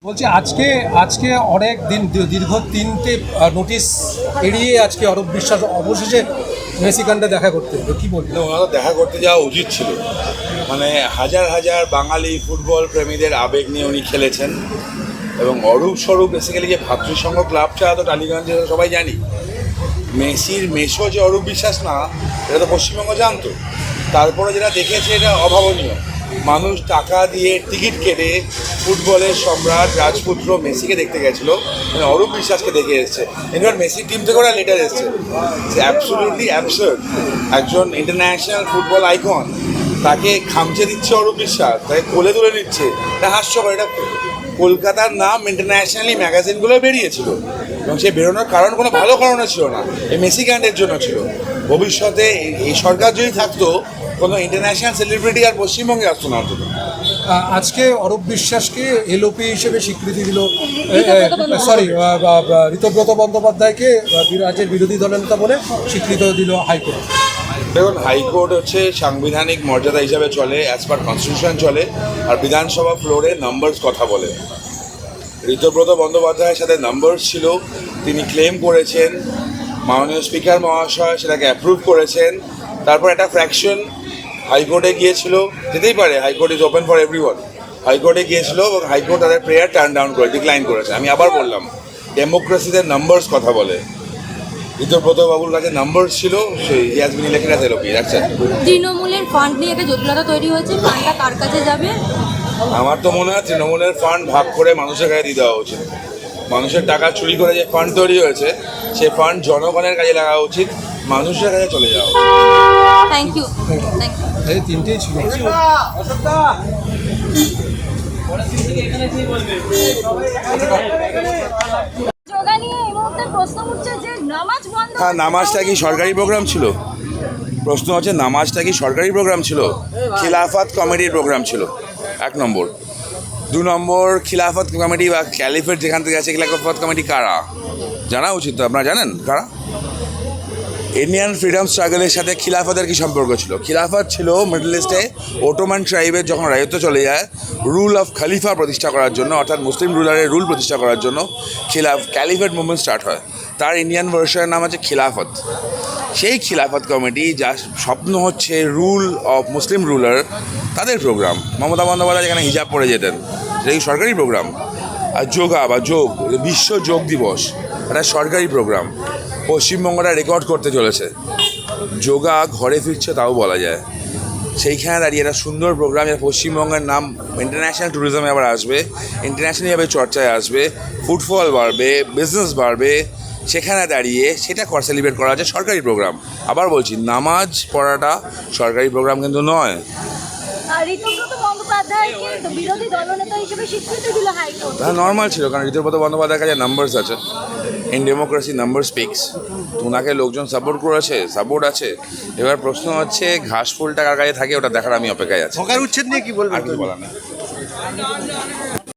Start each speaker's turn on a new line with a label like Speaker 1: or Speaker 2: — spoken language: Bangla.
Speaker 1: বলছি আজকে আজকে অনেক দিন দীর্ঘ তিনটে নোটিশ এড়িয়ে আজকে অরূপ বিশ্বাস অবশেষে মেসি কাণ্ডে দেখা করতে হলো, কি বলবেন?
Speaker 2: ওনারা দেখা করতে যাওয়া উচিত ছিল। মানে হাজার হাজার বাঙালি ফুটবল প্রেমীদের আবেগ নিয়ে উনি খেলেছেন এবং অরূপ স্বরূপ বেসিক্যালি যে ভাতৃসংঘ ক্লাবটা তো টালিগঞ্জে সবাই জানি। মেসির মেসো যে অরূপ বিশ্বাস না, এটা তো পশ্চিমবঙ্গ জানতো। তারপরে যেটা দেখেছে এটা অভাবনীয়। মানুষ টাকা দিয়ে টিকিট কেটে ফুটবলের সম্রাট রাজপুত্র মেসিকে দেখতে গেছিলো, মানে অরূপ বিশ্বাসকে দেখে এসছে। এবার মেসির টিম থেকে ওরা লেটার এসছে। Absolutely absurd. একজন ইন্টারন্যাশনাল ফুটবল আইকন, তাকে খামচে দিচ্ছে অরূপ বিশ্বাস, তাকে কোলে তুলে নিচ্ছে। এটা হাস্যকর। এটা কলকাতার নাম ইন্টারন্যাশনালি ম্যাগাজিনগুলো বেরিয়েছিল এবং সে বেরোনোর কারণ কোনো ভালো কারণে ছিল না, এই মেসি ক্যান্ডের জন্য ছিল। ভবিষ্যতে এই সরকার যদি থাকতো, কোনো ইন্টারন্যাশনাল সেলিব্রিটি আর পশ্চিমবঙ্গে আসতো না অন্তত।
Speaker 1: আজকে অরূপ বিশ্বাসকে এলওপি হিসেবে স্বীকৃতি দিল, সরি ঋতব্রত বন্দ্যোপাধ্যায়কে রাজ্যের বিরোধী দলনেতা বলে স্বীকৃতি দিল হাইকোর্ট।
Speaker 2: দেখুন, হাইকোর্ট হচ্ছে সাংবিধানিক মর্যাদা হিসাবে চলে, অ্যাজ পার কনস্টিটিউশন চলে, আর বিধানসভা ফ্লোরে নাম্বারস কথা বলে। ঋতব্রত বন্দ্যোপাধ্যায়ের সাথে নাম্বারস ছিল, তিনি ক্লেম করেছেন, মাননীয় স্পিকার মহাশয় সেটাকে অ্যাপ্রুভ করেছেন। তারপর একটা ফ্র্যাকশন হাইকোর্টে গিয়েছিল, যেতেই পারে, high court is open for everyone. হাইকোর্টে গিয়েছিল এবং হাইকোর্ট তাদের প্রেয়ার টার্ন ডাউন করে ডিক্লাইন করেছে। আমি আবার বললাম, ডেমোক্রেসিতে নাম্বারস কথা বলে। ঋতব্রত বাবুর কাছে নাম্বার ছিল, সেই has been elected as LOP. রাখছেন
Speaker 3: তৃণমূলের ফান্ড নিয়ে একটা জটিলতা তৈরি হয়েছে, ফান্ডটা কার কাছে যাবে?
Speaker 2: আমার তো মনে হয় তৃণমূলের ফান্ড ভাগ করে মানুষের কাছে দিয়ে দেওয়া উচিত। মানুষের টাকা চুরি করে যে ফান্ড তৈরি হয়েছে, সেই ফান্ড জনগণের কাজে লাগা উচিত, মানুষের কাছে চলে যাওয়া উচিত।
Speaker 3: Thank you. Thank you.
Speaker 1: এই তিনটেই ছিল।
Speaker 3: যোগা নিয়ে এই মুহূর্তে প্রশ্ন উঠছে যে নামাজ বন্ধ।
Speaker 2: হ্যাঁ, নামাজটা কি সরকারি প্রোগ্রাম ছিল? প্রশ্ন হচ্ছে, নামাজটা কি সরকারি প্রোগ্রাম ছিল? খিলাফত কমিটির প্রোগ্রাম ছিল, 1 নম্বর। 2 নম্বর, খিলাফত কমিটি বা ক্যালিফেট যেখান থেকে আছে, খিলাফত কমিটি কারা জানা উচিত। তো আপনারা জানেন কারা? ইন্ডিয়ান ফ্রিডম স্ট্রাগলের সাথে খিলাফতের কি সম্পর্ক ছিল? খিলাফত ছিল মিডল ইস্টে ওটোমান ট্রাইবের যখন রাজত্ব চলে যায়, রুল অফ খলিফা প্রতিষ্ঠা করার জন্য, অর্থাৎ মুসলিম রুলারের রুল প্রতিষ্ঠা করার জন্য ক্যালিফেট মুভমেন্ট স্টার্ট হয়। তার ইন্ডিয়ান ভার্সনের নাম আছে খিলাফত। সেই খিলাফত কমিটি, যার স্বপ্ন হচ্ছে রুল অফ মুসলিম রুলার, তাদের প্রোগ্রাম। মমতা বন্দ্যোপাধ্যায় যেখানে হিজাব পরে যেতেন, সেটা কি সরকারি প্রোগ্রাম? আর যোগা বা যোগ, বিশ্ব যোগ দিবস, এটা সরকারি প্রোগ্রাম। পশ্চিমবঙ্গটা রেকর্ড করতে চলেছে, যোগা ঘরে ফিরছে তাও বলা যায়। সেইখানে দাঁড়িয়ে একটা সুন্দর প্রোগ্রাম, এটা পশ্চিমবঙ্গের নাম ইন্টারন্যাশনাল ট্যুরিজমে আবার আসবে, ইন্টারন্যাশনালিভাবে চর্চায় আসবে, ফুটফল বাড়বে, বিজনেস বাড়বে। সেখানে দাঁড়িয়ে সেটা সেলিব্রেট করা হচ্ছে সরকারি প্রোগ্রাম। আবার বলছি, নামাজ পড়াটা সরকারি প্রোগ্রাম কিন্তু নয়।
Speaker 3: ঋতব্রত বন্দ্যোপাধ্যায়কে তো বিরোধী দলনেতা হিসেবে স্বীকৃতি দিল হাইকোর্ট।
Speaker 2: তাহলে নর্মাল ছিল, কারণ ঋতব্রত বন্দ্যোপাধ্যায়ের কাছে নাম্বারস আছে। In democracy number speaks. ওনাকে লোকজন সাপোর্ট করেছে, সাপোর্ট আছে। এবার প্রশ্ন হচ্ছে, ঘাস ফুলটা কার কাছে থাকে, ওটা দেখার আমি অপেক্ষায় আছি।
Speaker 1: হকার উচ্ছেদ নিয়ে কি বলবেন?
Speaker 2: আর কিছু বলার নেই।